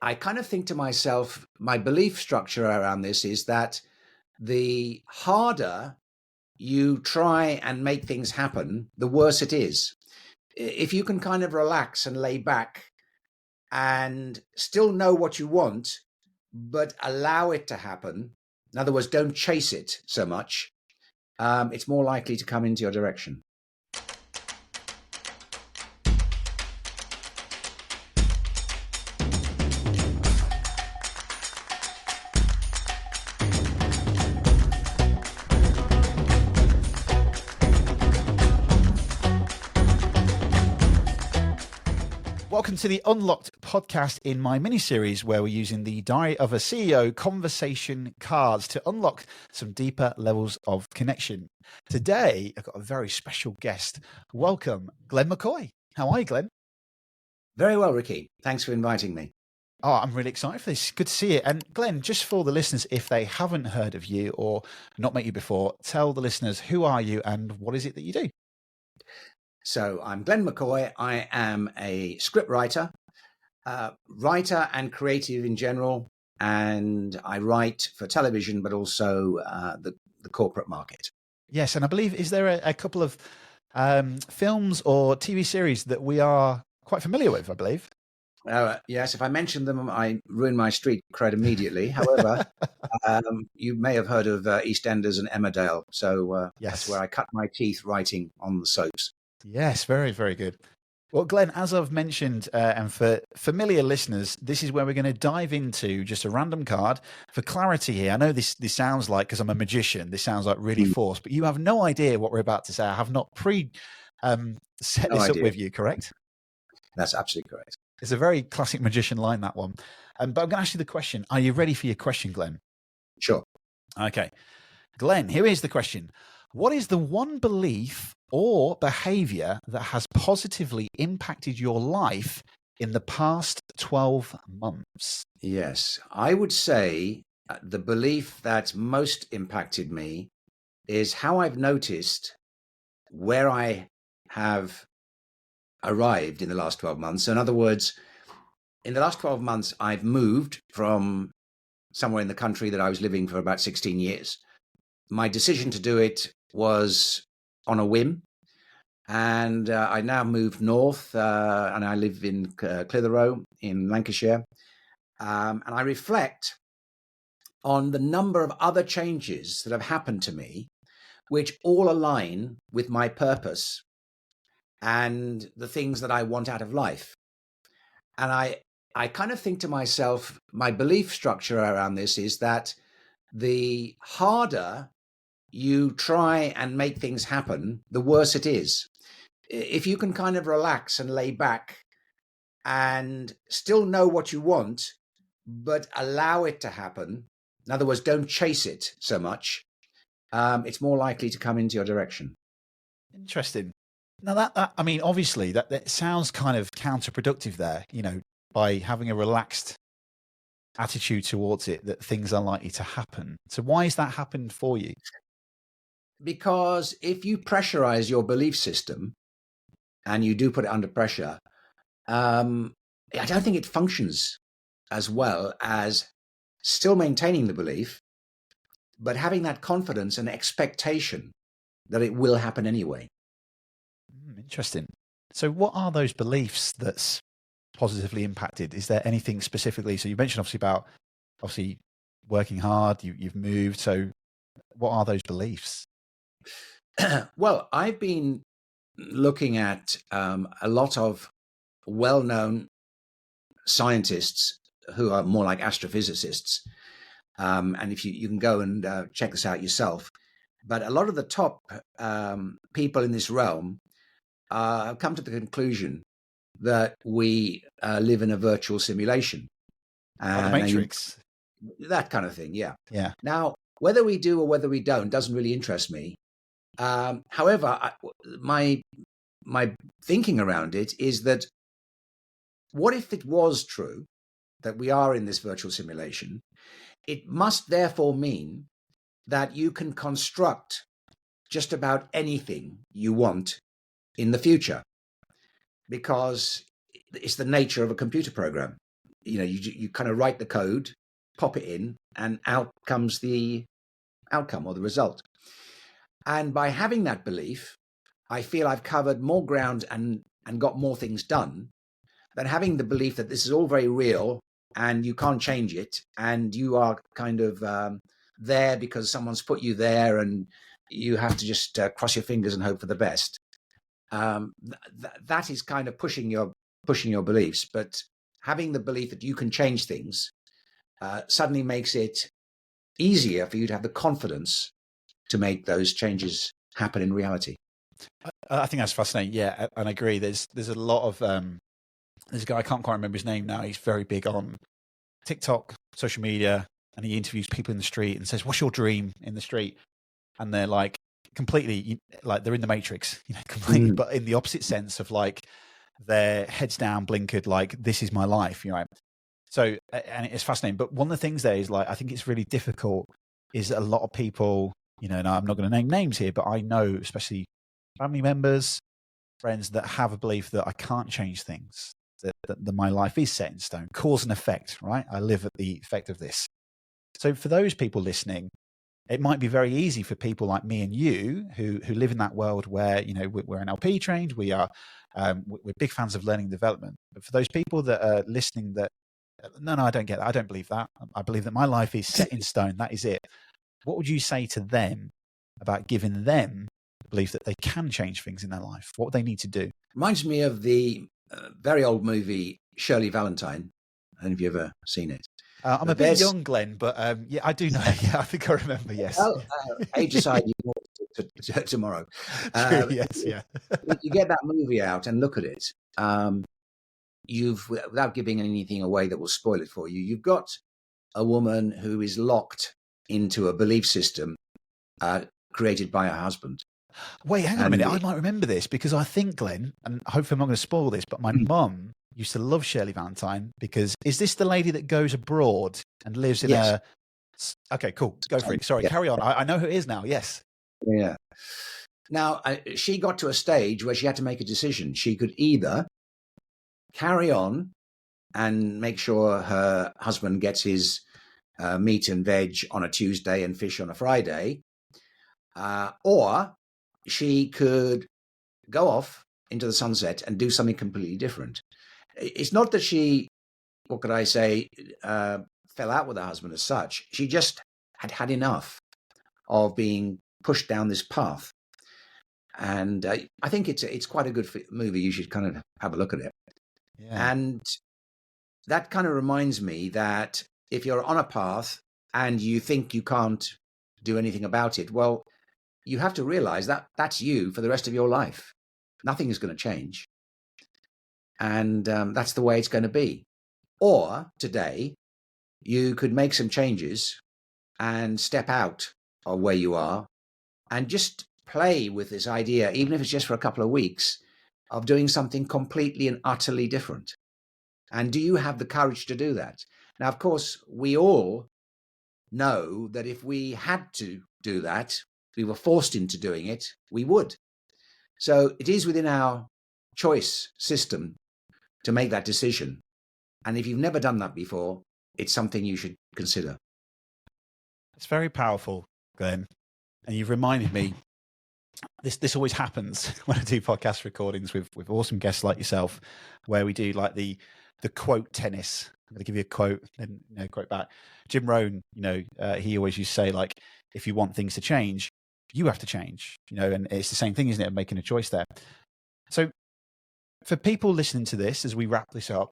I kind of think to myself, my belief structure around this is that the harder you try and make things happen, the worse it is. If you can kind of relax and lay back and still know what you want, but allow it to happen, in other words, don't chase it so much, it's more likely to come into your direction. Welcome to the Unlocked podcast in my mini-series where we're using the Diary of a CEO conversation cards to unlock some deeper levels of connection. Today, I've got a very special guest. Welcome, Glen McCoy. How are you, Glen? Very well, Ricky. Thanks for inviting me. Oh, I'm really excited for this. Good to see you. And Glen, just for the listeners, if they haven't heard of you or not met you before, tell the listeners, who are you and what is it that you do? So I'm Glen McCoy. I am a scriptwriter, writer and creative in general, and I write for television, but also the corporate market. Yes, and I believe, is there a couple of films or TV series that we are quite familiar with, I believe? Yes, if I mention them, I ruin my street cred immediately. However, you may have heard of EastEnders and Emmerdale. So yes, that's where I cut my teeth writing on the soaps. Yes, very, very good. Well, Glen, as I've mentioned, and for familiar listeners, this is where we're going to dive into just a random card. For clarity here, I know this sounds like, because I'm a magician, this sounds like really forced, but you have no idea what we're about to say. I have not set this up with you, correct? That's absolutely correct. It's a very classic magician line, that one. But I'm going to ask you the question. Are you ready for your question, Glen? Sure. Okay. Glen, here is the question. What is the one belief or behavior that has positively impacted your life in the past 12 months? Yes, I would say the belief that most impacted me is how I've noticed where I have arrived in the last 12 months. So in other words, in the last 12 months, I've moved from somewhere in the country that I was living for about 16 years. My decision to do it was on a whim. And I now moved north and I live in Clitheroe in Lancashire. And I reflect on the number of other changes that have happened to me, which all align with my purpose and the things that I want out of life. And I kind of think to myself, my belief structure around this is that the harder you try and make things happen, the worse it is. If you can kind of relax and lay back and still know what you want, but allow it to happen, in other words, don't chase it so much, it's more likely to come into your direction. Interesting. Now that I mean, obviously that sounds kind of counterproductive there, by having a relaxed attitude towards it, that things are likely to happen. So why has that happened for you? Because if you pressurize your belief system and you do put it under pressure, I don't think it functions as well as still maintaining the belief, but having that confidence and expectation that it will happen anyway. Interesting. So what are those beliefs that's positively impacted? Is there anything specifically? So you mentioned about working hard, you've moved. So what are those beliefs? Well, I've been looking at a lot of well-known scientists who are more like astrophysicists. And if you can go and check this out yourself. But a lot of the top people in this realm have come to the conclusion that we live in a virtual simulation. The Matrix. That kind of thing, yeah. Yeah. Now, whether we do or whether we don't doesn't really interest me. However, my thinking around it is that what if it was true that we are in this virtual simulation? It must therefore mean that you can construct just about anything you want in the future, because it's the nature of a computer program. you kind of write the code, pop it in, and out comes the outcome or the result. And by having that belief, I feel I've covered more ground and got more things done than having the belief that this is all very real and you can't change it, and you are kind of there because someone's put you there, and you have to just cross your fingers and hope for the best. That is kind of pushing your beliefs. But having the belief that you can change things suddenly makes it easier for you to have the confidence to make those changes happen in reality. I think that's fascinating. Yeah, and I agree. There's a lot of there's a guy, I can't quite remember his name now. He's very big on TikTok, social media, and he interviews people in the street and says, "What's your dream?" in the street, and they're like completely like they're in the Matrix, completely, but in the opposite sense of like their heads down, blinkered, like this is my life, right? So, and it's fascinating. But one of the things there is like I think it's really difficult is that a lot of people, and I'm not going to name names here, but I know especially family members, friends that have a belief that I can't change things. That my life is set in stone, cause and effect, right? I live at the effect of this. So for those people listening, it might be very easy for people like me and you who live in that world where, we're NLP trained, we're big fans of learning and development. But for those people that are listening that, no, I don't get that. I don't believe that. I believe that my life is set in stone. That is it. What would you say to them about giving them the belief that they can change things in their life? What would they need to do? Reminds me of the very old movie Shirley Valentine. I don't know if you've ever seen it. I'm a bit young, Glenn, but yeah, I do know. Yeah, I think I remember. Yes. Well, age aside, you can watch tomorrow. True, yes, yeah. You get that movie out and look at it. Without giving anything away that will spoil it for you, you've got a woman who is locked into a belief system created by her husband. Wait, hang on a minute. I might remember this because I think, Glenn, and hopefully I'm not going to spoil this, but my mum used to love Shirley Valentine because is this the lady that goes abroad and lives in a... Okay, cool. Go for it. Sorry, carry on. I know who it is now. Yes. Yeah. Now, she got to a stage where she had to make a decision. She could either carry on and make sure her husband gets his meat and veg on a Tuesday and fish on a Friday, or she could go off into the sunset and do something completely different. It's not that she, what could I say, fell out with her husband as such. She just had enough of being pushed down this path. And I think it's quite a good movie. You should kind of have a look at it. Yeah. And that kind of reminds me that if you're on a path and you think you can't do anything about it, well, you have to realize that that's you for the rest of your life. Nothing is going to change. And that's the way it's going to be. Or today, you could make some changes and step out of where you are and just play with this idea, even if it's just for a couple of weeks, of doing something completely and utterly different. And do you have the courage to do that? Now, of course, we all know that if we had to do that, we were forced into doing it, we would. So it is within our choice system to make that decision. And if you've never done that before, it's something you should consider. It's very powerful, Glenn. And you've reminded me, this always happens when I do podcast recordings with awesome guests like yourself, where we do like the quote tennis. I'm going to give you a quote and quote back. Jim Rohn, he always used to say, like, if you want things to change, you have to change, and it's the same thing, isn't it, of making a choice there. So for people listening to this, as we wrap this up,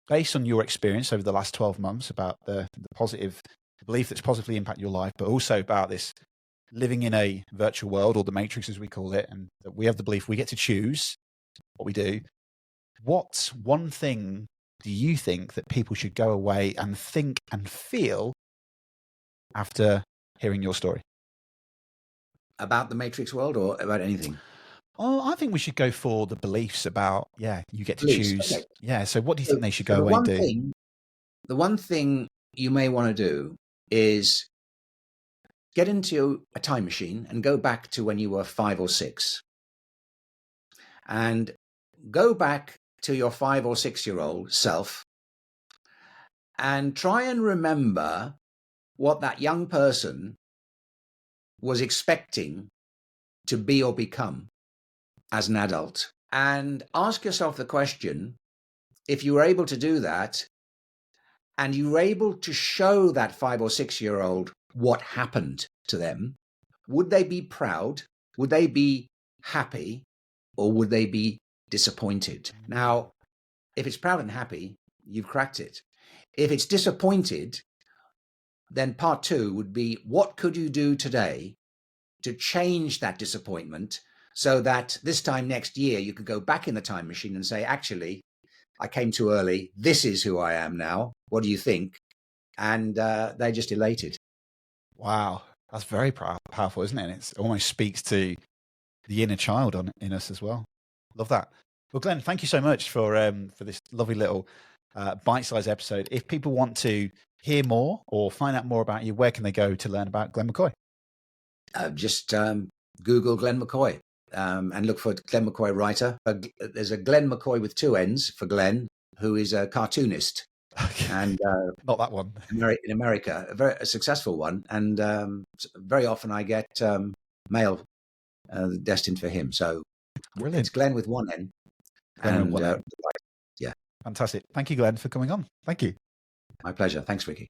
based on your experience over the last 12 months about the positive belief that's positively impacted your life, but also about this living in a virtual world, or the Matrix as we call it, and that we have the belief we get to choose what we do, what one thing do you think that people should go away and think and feel after hearing your story? About the Matrix world or about anything? Oh, I think we should go for the beliefs about, you get to choose. Okay. Yeah, so what do you think they should go away and do? The one thing you may want to do is get into a time machine and go back to when you were 5 or 6. And go back to your 5 or 6-year-old self and try and remember what that young person was expecting to be or become as an adult. And ask yourself the question, if you were able to do that, and you were able to show that 5 or 6-year-old what happened to them, would they be proud? Would they be happy? Or would they be disappointed? Now, if it's proud and happy, you've cracked it. If it's disappointed, then part 2 would be, what could you do today to change that disappointment so that this time next year you could go back in the time machine and say, actually, I came too early. This is who I am now. What do you think? And they're just elated. Wow. That's very powerful, isn't it? And it almost speaks to the inner child in us as well. Love that. Well, Glen, thank you so much for this lovely little bite-sized episode. If people want to hear more or find out more about you, where can they go to learn about Glen McCoy? Just Google Glen McCoy. And look for Glen McCoy writer. There's a Glen McCoy with 2 N's for Glen, who is a cartoonist. Okay. And not that one. In America, a successful one. And very often I get mail destined for him. So brilliant. It's Glen with 1 N. Glen and with 1 N. yeah. Fantastic. Thank you, Glen, for coming on. Thank you. My pleasure. Thanks, Ricky.